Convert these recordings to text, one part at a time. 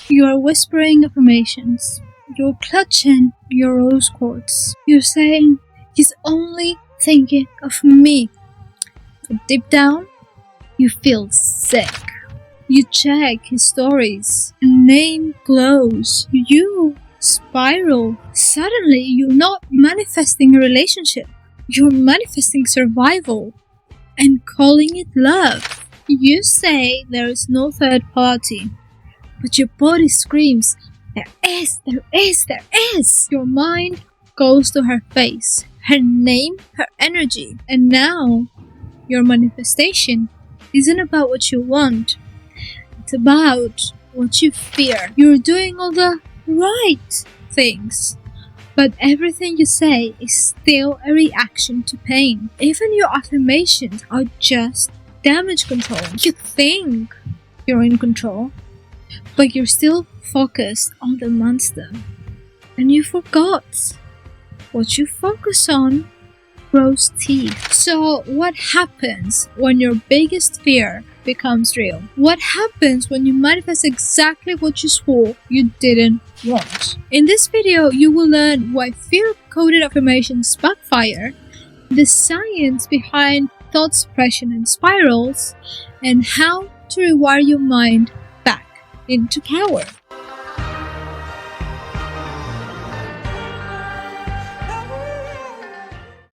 You are whispering affirmations. You're clutching your rose quartz. You're saying, he's only thinking of me. But deep down, you feel sick. You check his stories. Name glows. You spiral. Suddenly, you're not manifesting a relationship. You're manifesting survival and calling it love. You say there is no third party, but your body screams, there is. Your mind goes to her face, her name, her energy. And now, your manifestation isn't about what you want. It's about what you fear. You're doing all the right things, but everything you say is still a reaction to pain. Even your affirmations are just damage control. You think you're in control, but you're still focused on the monster. And you forgot what you focus on grows teeth. So what happens when your biggest fear becomes real? What happens when you manifest exactly what you swore you didn't want? In this video, you will learn why fear-coded affirmations backfire, the science behind thought suppression and spirals, and how to rewire your mind back into power.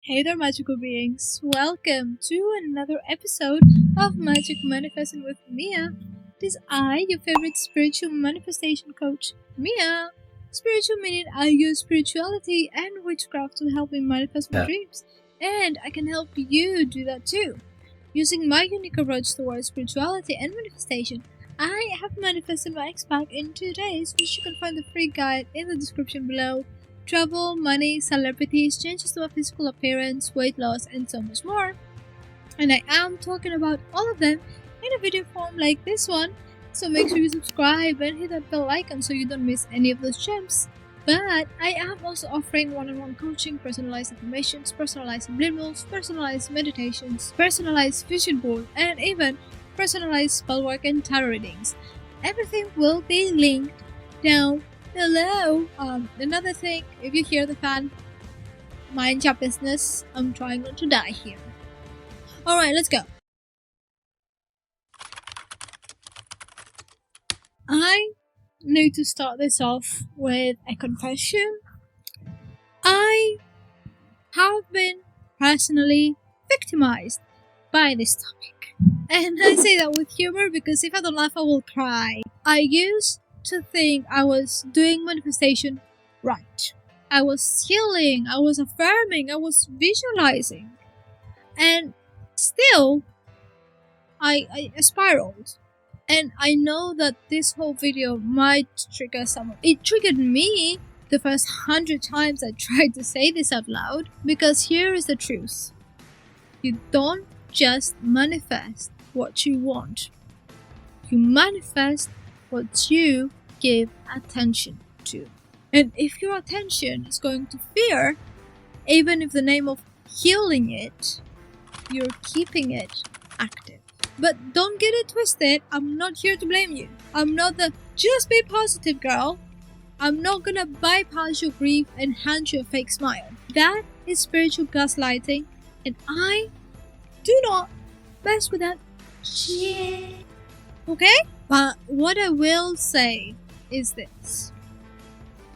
Hey there, magical beings! Welcome to another episode of Magic Manifesting with Mia. It is I, your favorite spiritual manifestation coach, Mia. Spiritual meaning I use spirituality and witchcraft to help me manifest my dreams. And I can help you do that too. Using my unique approach towards spirituality and manifestation, I have manifested my ex-pack in 2 days, which you can find the free guide in the description below. Travel, money, celebrities, changes to a physical appearance, weight loss, and so much more. And I am talking about all of them in a video form like this one, so make sure you subscribe and hit that bell icon so you don't miss any of those gems. But I am also offering one-on-one coaching, personalized affirmations, personalized subliminals, personalized meditations, personalized vision board, and even personalized spell work and tarot readings. Everything will be linked down below. Another thing, if you hear the fan, mind your business. I'm trying not to die here. Alright, let's go. I need to start this off with a confession. I have been personally victimized by this topic. And I say that with humor because if I don't laugh, I will cry. I used to think I was doing manifestation right. I was healing, I was affirming, I was visualizing. And still, I spiraled. And I know that this whole video might trigger someone. It triggered me the first 100 times I tried to say this out loud. Because here is the truth. You don't just manifest what you want. You manifest what you give attention to. And if your attention is going to fear, even if the name of healing it, you're keeping it active. But don't get it twisted, I'm not here to blame you. I'm not the just be positive girl. I'm not gonna bypass your grief and hand you a fake smile. That is spiritual gaslighting, and I do not mess with that shit. Okay? But what I will say is this.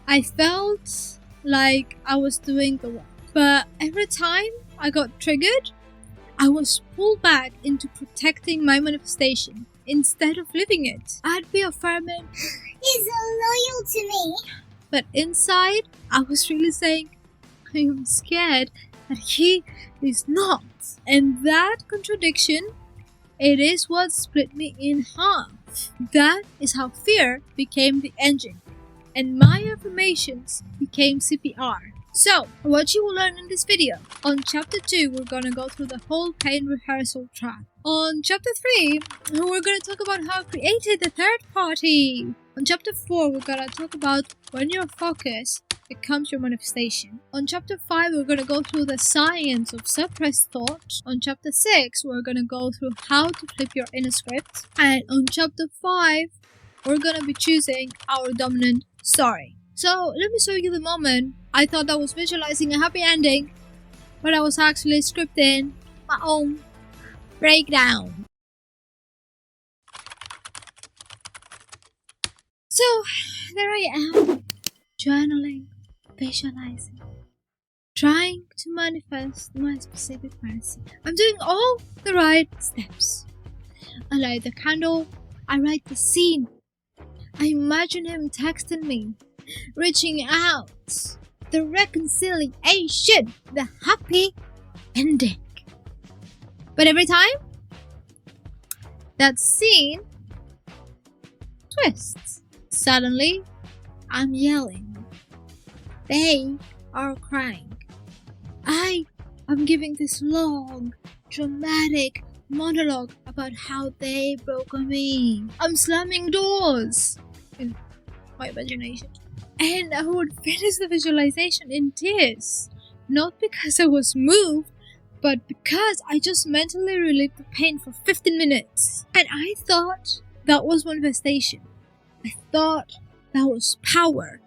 I felt like I was doing the work, but every time I got triggered, I was pulled back into protecting my manifestation instead of living it. I'd be affirming, he's so loyal to me. But inside, I was really saying, I am scared that he is not. And that contradiction, it is what split me in half. That is how fear became the engine, and my affirmations became CPR. So, what you will learn in this video. On chapter 2, we're gonna go through the whole pain rehearsal track. On chapter 3, we're gonna talk about how I created the third party. On chapter 4, we're gonna talk about when your focus becomes your manifestation. On chapter 5, we're gonna go through the science of suppressed thought. On chapter 6, we're gonna go through how to flip your inner script. And on chapter 5, we're gonna be choosing our dominant story. So let me show you the moment I thought I was visualizing a happy ending, but I was actually scripting my own breakdown. So there I am, journaling, visualizing, trying to manifest my specific person. I'm doing all the right steps. I light the candle, I write the scene. I imagine him texting me, reaching out, the reconciliation, the happy ending. But every time, that scene twists. Suddenly, I'm yelling. They are crying. I am giving this long, dramatic monologue about how they broke on me. I'm slamming doors in my imagination. And I would finish the visualization in tears. Not because I was moved, but because I just mentally relived the pain for 15 minutes. And I thought that was manifestation. I thought that was power.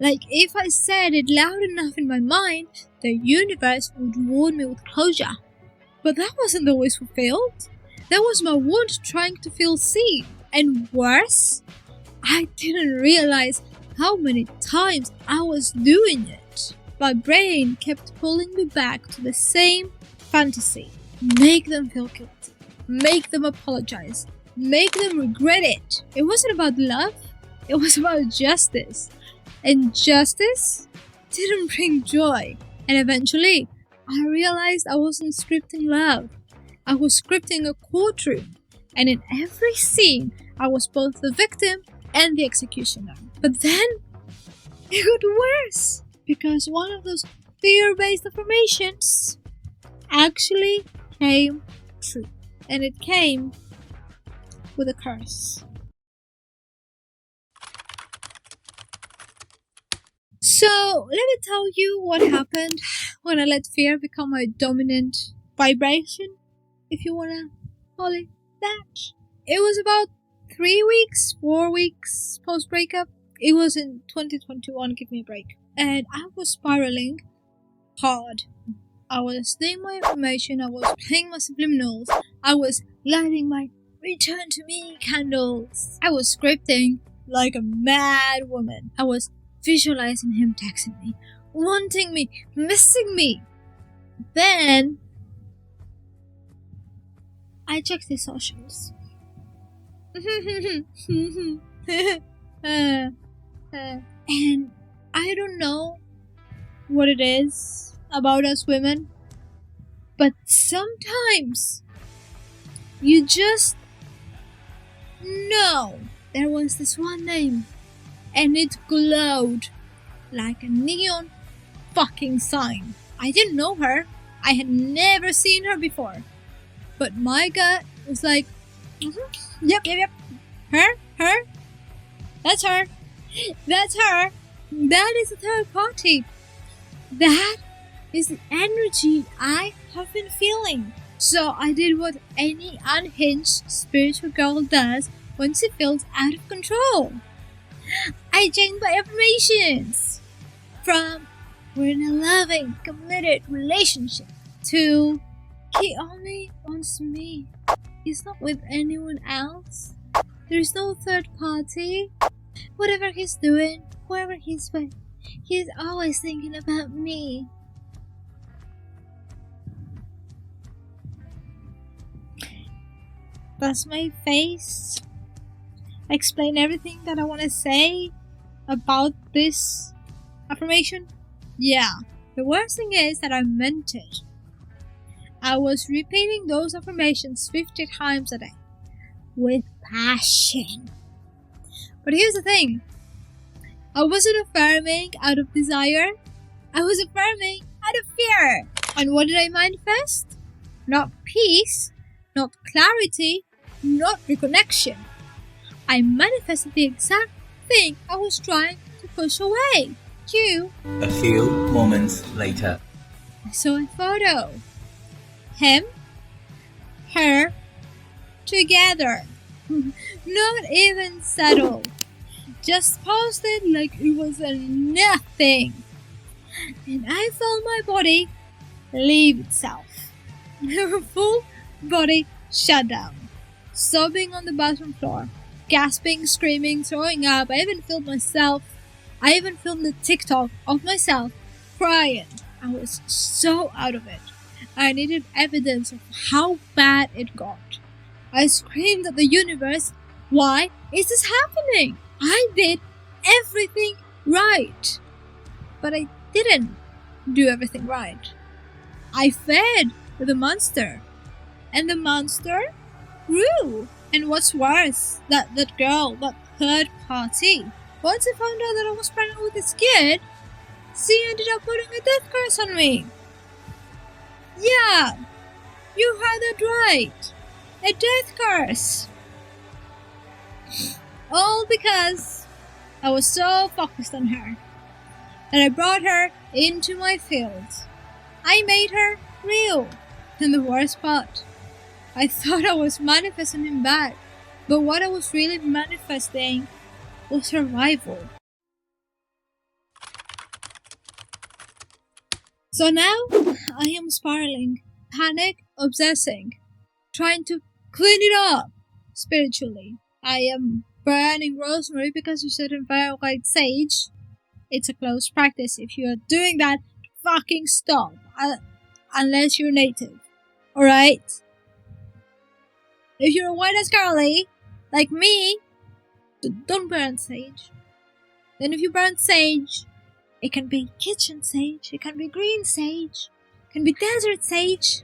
Like if I said it loud enough in my mind, the universe would reward me with closure. But that wasn't always fulfilled. That was my wound trying to feel seen. And worse, I didn't realize how many times I was doing it. My brain kept pulling me back to the same fantasy. Make them feel guilty. Make them apologize. Make them regret it. It wasn't about love. It was about justice. And justice didn't bring joy. And eventually, I realized I wasn't scripting love. I was scripting a courtroom. And in every scene, I was both the victim and the executioner. But then, it got worse. Because one of those fear-based affirmations actually came true. And it came with a curse. So, let me tell you what happened when I let fear become my dominant vibration, if you wanna call it that. It was about 4 weeks post-breakup. It was in 2021, give me a break. And I was spiraling hard. I was doing my affirmation, I was playing my subliminals, I was lighting my return to me candles. I was scripting like a mad woman. I was visualizing him texting me, wanting me, missing me. Then I checked his socials. And I don't know what it is about us women, but sometimes you just know there was this one name and it glowed like a neon fucking sign. I didn't know her. I had never seen her before. But my gut was like, yep. Her. That's her. That's her. That is a third party. That is the energy I have been feeling. So I did what any unhinged spiritual girl does when she feels out of control. I changed my affirmations from we're in a loving, committed relationship to he only wants me. He's not with anyone else. There's no third party. Whatever he's doing, whoever he's with, he's always thinking about me. Does my face explain everything that I want to say about this affirmation? Yeah. The worst thing is that I meant it. I was repeating those affirmations 50 times a day with passion. But here's the thing. I wasn't affirming out of desire. I was affirming out of fear. And what did I manifest? Not peace, not clarity, not reconnection. I manifested the exact thing I was trying to push away. You. A few moments later. I saw a photo. Him, her, together. Not even settled. Just posted like it was a nothing. And I felt my body leave itself. Her full body shut down. Sobbing on the bathroom floor. Gasping, screaming, throwing up. I even filmed the TikTok of myself crying. I was so out of it. I needed evidence of how bad it got. I screamed at the universe, why is this happening? I did everything right. But I didn't do everything right. I fed the monster. And the monster grew. And what's worse, that girl, that third party, once I found out that I was pregnant with this kid, she ended up putting a death curse on me. Yeah, you heard that right. A death curse. All because I was so focused on her. And I brought her into my field. I made her real. And the worst part, I thought I was manifesting him back. But what I was really manifesting was survival. So now, I am spiraling, panic, obsessing, trying to clean it up spiritually. I am burning rosemary because you shouldn't burn white sage. It's a close practice. If you are doing that, fucking stop. Unless you're native. Alright? If you're a white as girly, like me, don't burn sage. Then if you burn sage, it can be kitchen sage, it can be green sage, it can be desert sage.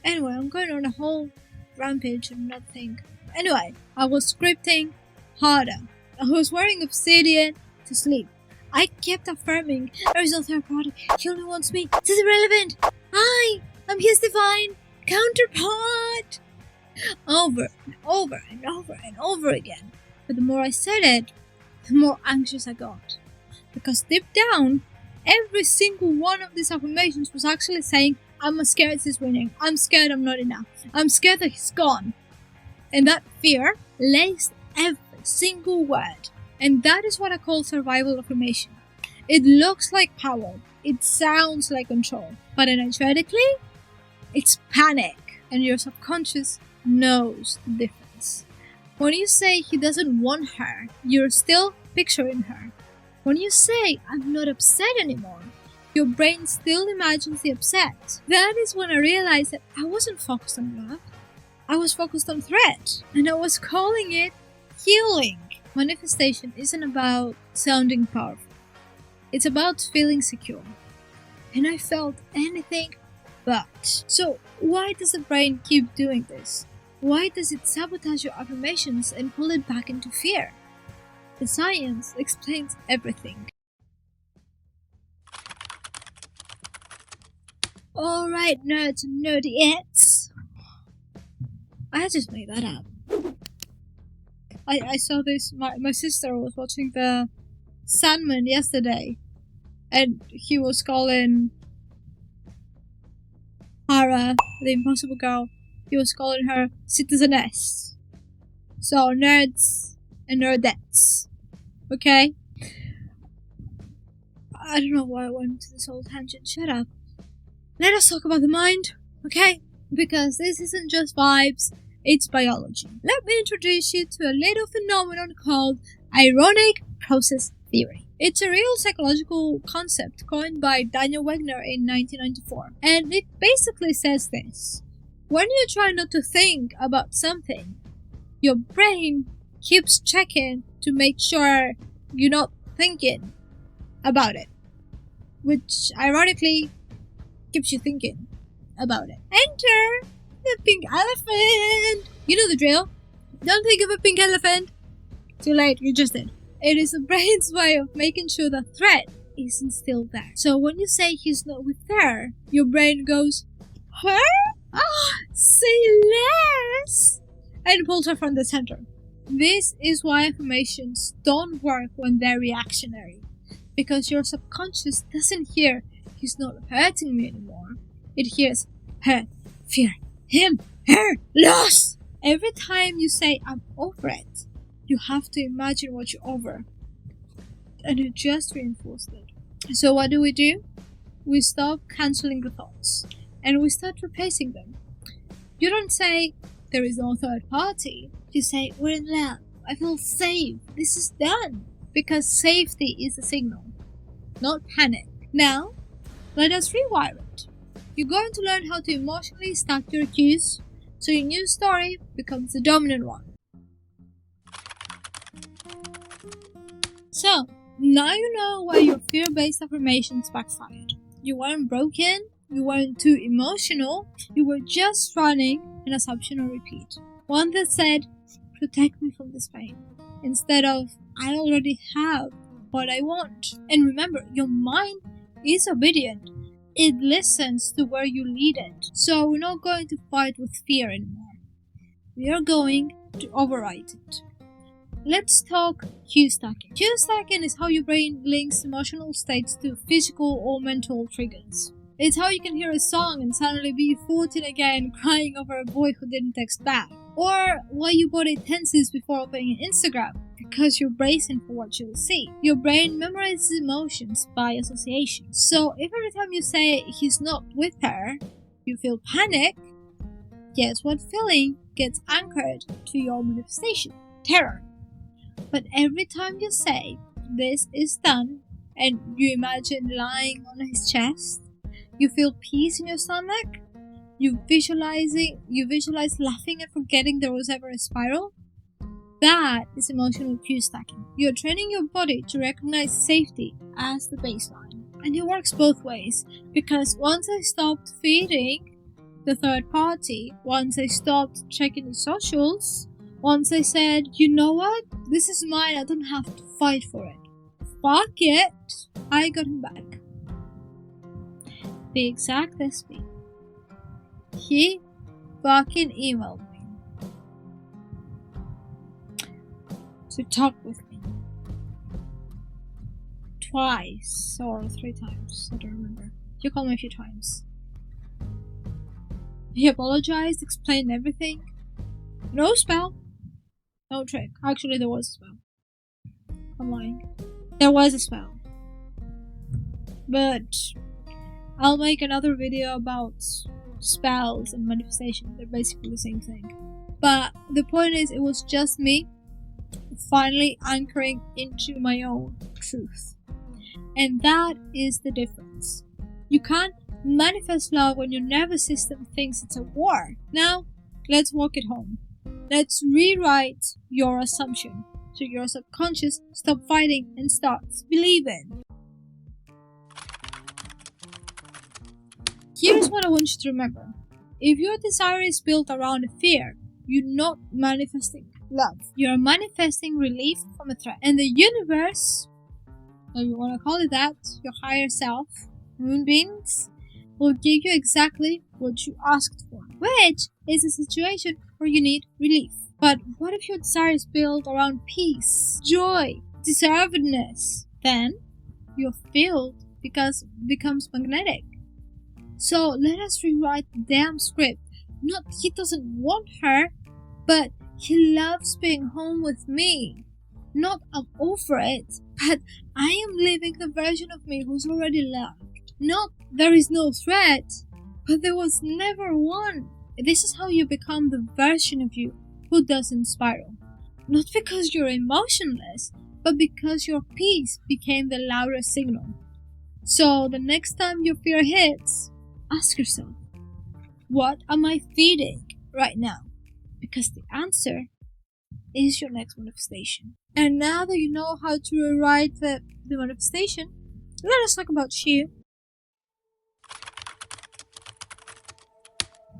Anyway, I'm going on a whole rampage and nothing. Anyway, I was scripting harder. I was wearing obsidian to sleep. I kept affirming, there is no third party, he only wants me, this is irrelevant. I'm his divine counterpart. Over and over and over and over again. But the more I said it, the more anxious I got. Because deep down, every single one of these affirmations was actually saying, I'm scared he's winning. I'm scared I'm not enough. I'm scared that he's gone. And that fear laced every single word. And that is what I call survival affirmation. It looks like power. It sounds like control. But energetically, it's panic. And your subconscious knows the difference. When you say he doesn't want her, you're still picturing her. When you say, I'm not upset anymore, your brain still imagines the upset. That is when I realized that I wasn't focused on love. I was focused on threat. And I was calling it healing. Manifestation isn't about sounding powerful. It's about feeling secure. And I felt anything but. So why does the brain keep doing this? Why does it sabotage your affirmations and pull it back into fear? The science explains everything. Alright, nerds and nerdiettes. I just made that up. I saw this, my sister was watching the Sandman yesterday, and he was calling Hara, the impossible girl, he was calling her citizeness. So, nerds and nerdettes. Okay? I don't know why I went into this whole tangent. Shut up. Let us talk about the mind, okay? Because this isn't just vibes, it's biology. Let me introduce you to a little phenomenon called ironic process theory. It's a real psychological concept coined by Daniel Wegner in 1994. And it basically says this. When you try not to think about something, your brain keeps checking to make sure you're not thinking about it. Which, ironically, keeps you thinking about it. Enter the pink elephant! You know the drill. Don't think of a pink elephant. Too late, you just did. It is the brain's way of making sure the threat isn't still there. So when you say he's not with her, your brain goes, her? Say less! And pulls her from the center. This is why affirmations don't work when they're reactionary. Because your subconscious doesn't hear, he's not hurting me anymore. It hears, hurt, fear, him, her, loss! Every time you say, I'm over it, you have to imagine what you're over. And it just reinforces it. So what do? We stop cancelling the thoughts. And we start replacing them. You don't say, there is no third party. You say, we're in love. I feel safe. This is done. Because safety is the signal, not panic. Now, let us rewire it. You're going to learn how to emotionally stack your cues so your new story becomes the dominant one. So, now you know why your fear-based affirmations backfired. You weren't broken, you weren't too emotional, you were just running an assumption on repeat. One that said, protect me from this pain, instead of, I already have what I want. And remember, your mind is obedient. It listens to where you lead it. So we're not going to fight with fear anymore. We are going to override it. Let's talk cue stacking. Cue stacking is how your brain links emotional states to physical or mental triggers. It's how you can hear a song and suddenly be 14 again crying over a boy who didn't text back. Or why your body tenses before opening Instagram, because you're bracing for what you'll see. Your brain memorizes emotions by association. So if every time you say he's not with her, you feel panic, guess what feeling gets anchored to your manifestation? Terror. But every time you say this is done and you imagine lying on his chest, you feel peace in your stomach, you visualize laughing and forgetting there was ever a spiral. That is emotional cue stacking. You're training your body to recognize safety as the baseline. And it works both ways, because once I stopped feeding the third party, once I stopped checking the socials, once I said, you know what, this is mine, I don't have to fight for it. Fuck it, I got him back. The exact SP. He fucking emailed me to talk with me. Twice or 3 times, I don't remember. He called me a few times. He apologized, explained everything. No spell. No trick. Actually, there was a spell. I'm lying. There was a spell. But I'll make another video about spells and manifestation. They're basically the same thing. But the point is, it was just me finally anchoring into my own truth. And that is the difference. You can't manifest love when your nervous system thinks it's a war. Now, let's walk it home. Let's rewrite your assumption so your subconscious stops fighting and starts believing. Here's what I want you to remember. If your desire is built around a fear, you're not manifesting love. You're manifesting relief from a threat. And the universe, if you want to call it that, your higher self, human beings, will give you exactly what you asked for, which is a situation where you need relief. But what if your desire is built around peace, joy, deservedness? Then your field becomes magnetic. So let us rewrite the damn script. Not he doesn't want her, but he loves being home with me. Not I'm over it, but I am living the version of me who's already loved. Not there is no threat, but there was never one. This is how you become the version of you who doesn't spiral. Not because you're emotionless, but because your peace became the louder signal. So the next time your fear hits, ask yourself, what am I feeding right now? Because the answer is your next manifestation. And now that you know how to rewrite the manifestation, let us talk about you.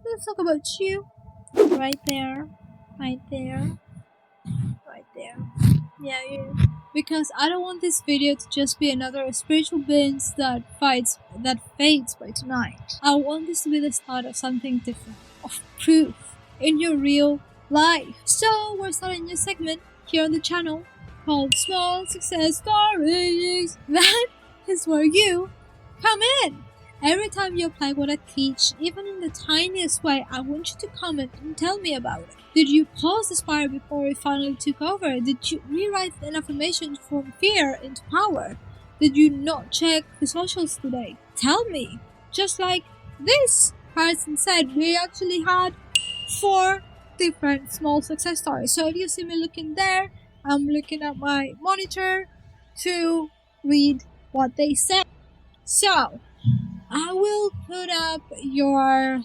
Let's talk about you. Right there. Right there. Right there. Yeah, you. Because I don't want this video to just be another spiritual binge that fades by tonight. I want this to be the start of something different, of proof in your real life. So we're starting a new segment here on the channel called Small Success Stories. That is where you come in. Every time you apply what I teach, even in the tiniest way, I want you to comment and tell me about it. Did you pause the spiral before it finally took over? Did you rewrite an affirmation from fear into power? Did you not check the socials today? Tell me. Just like this person said, we actually had 4 different small success stories. So if you see me looking there, I'm looking at my monitor to read what they said. So I will put up your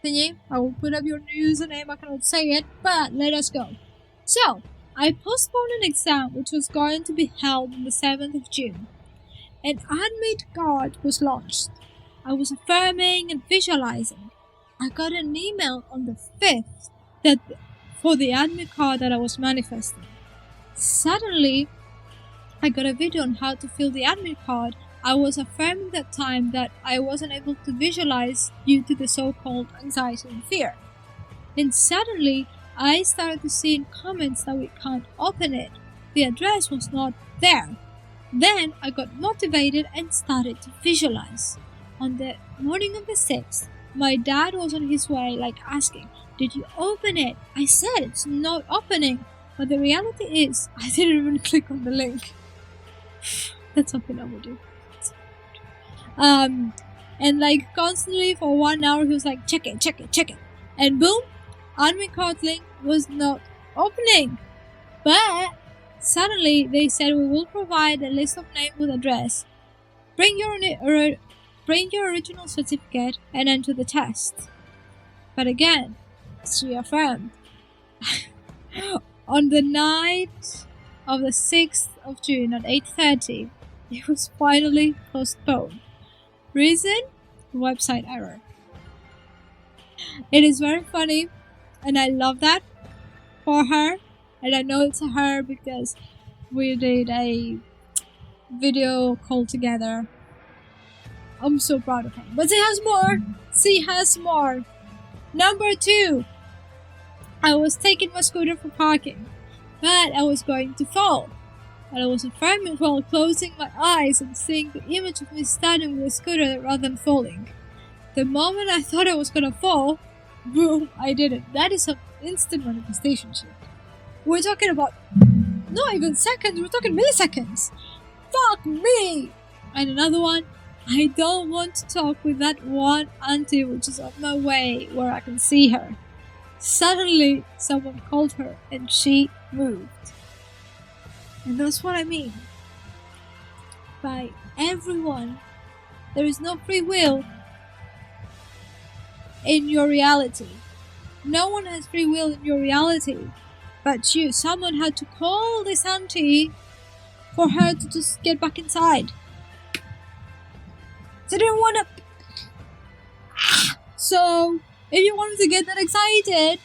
thingy. I will put up your username. I cannot say it, but let us go. So I postponed an exam which was going to be held on the 7th of June. An admit card was launched. I was affirming and visualizing. I got an email on the 5th that for the admit card that I was manifesting. Suddenly, I got a video on how to fill the admit card. I was affirming that time that I wasn't able to visualize due to the so-called anxiety and fear. And suddenly, I started to see in comments that we can't open it. The address was not there. Then I got motivated and started to visualize. On the morning of the 6th, my dad was on his way, asking, "Did you open it?" I said, "It's not opening." But the reality is, I didn't even click on the link. That's something I would do. And constantly for 1 hour, he was like, check it. And boom, admin card link was not opening. But suddenly they said, we will provide a list of name with address. Bring your original certificate and enter the test. But again, she affirmed. On the night of the 6th of June at 8:30, it was finally postponed. Reason? Website error. It is very funny, and I love that for her. And I know it's a her because we did a video call together. I'm so proud of her. But she has more. Number 2. I was taking my scooter for parking, but I was going to fall. And I was affirming while closing my eyes and seeing the image of me standing with a scooter rather than falling. The moment I thought I was gonna fall, boom, I didn't. That is an instant manifestation shit. We're talking about not even seconds, we're talking milliseconds. Fuck me! And another one, I don't want to talk with that one auntie which is on my way where I can see her. Suddenly, someone called her and she moved. And that's what I mean. By everyone, there is no free will in your reality. No one has free will in your reality but you. Someone had to call this auntie for her to just get back inside. They didn't want to. So, if you wanted to get that excited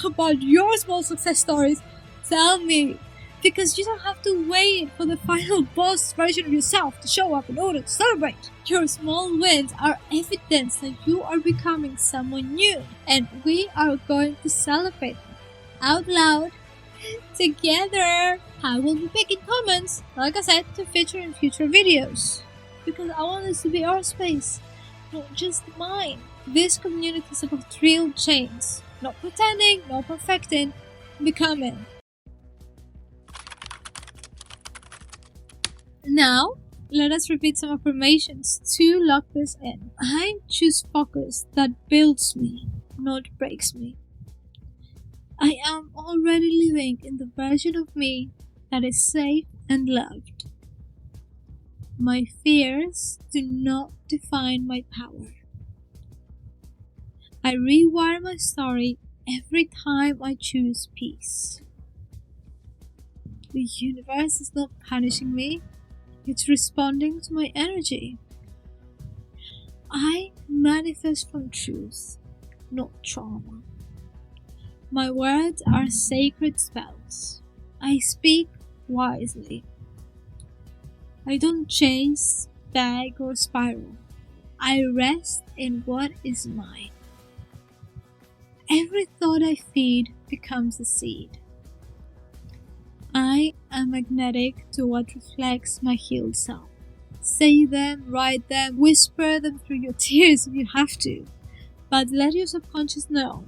about your small success stories, tell me. Because you don't have to wait for the final boss version of yourself to show up in order to celebrate. Your small wins are evidence that you are becoming someone new. And we are going to celebrate them out loud together. I will be picking comments, like I said, to feature in future videos. Because I want this to be our space, not just mine. This community is about real change. Not pretending, not perfecting, becoming. Now, let us repeat some affirmations to lock this in. I choose focus that builds me, not breaks me. I am already living in the version of me that is safe and loved. My fears do not define my power. I rewire my story every time I choose peace. The universe is not punishing me. It's responding to my energy. I manifest from truth, not trauma. My words are sacred spells. I speak wisely. I don't chase, beg, or spiral. I rest in what is mine. Every thought I feed becomes a seed. I am magnetic to what reflects my healed self. Say them, write them, whisper them through your tears if you have to. But let your subconscious know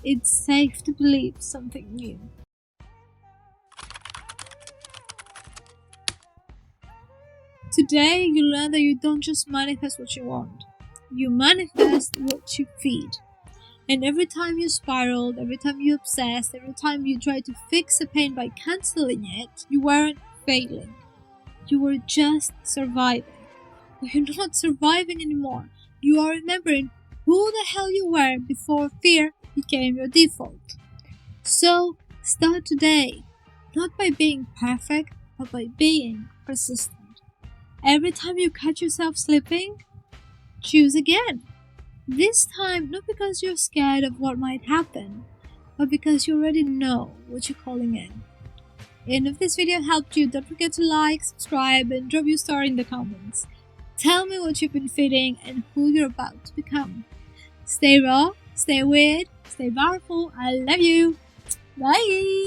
it's safe to believe something new. Today, you learn that you don't just manifest what you want, you manifest what you feed. And every time you spiraled, every time you obsessed, every time you tried to fix a pain by cancelling it, you weren't failing. You were just surviving. But you're not surviving anymore. You are remembering who the hell you were before fear became your default. So, start today, not by being perfect, but by being persistent. Every time you catch yourself slipping, choose again. This time, not because you're scared of what might happen, but because you already know what you're calling in. And if this video helped you, don't forget to like, subscribe, and drop your story in the comments. Tell me what you've been feeling and who you're about to become. Stay raw, stay weird, stay powerful. I love you. Bye!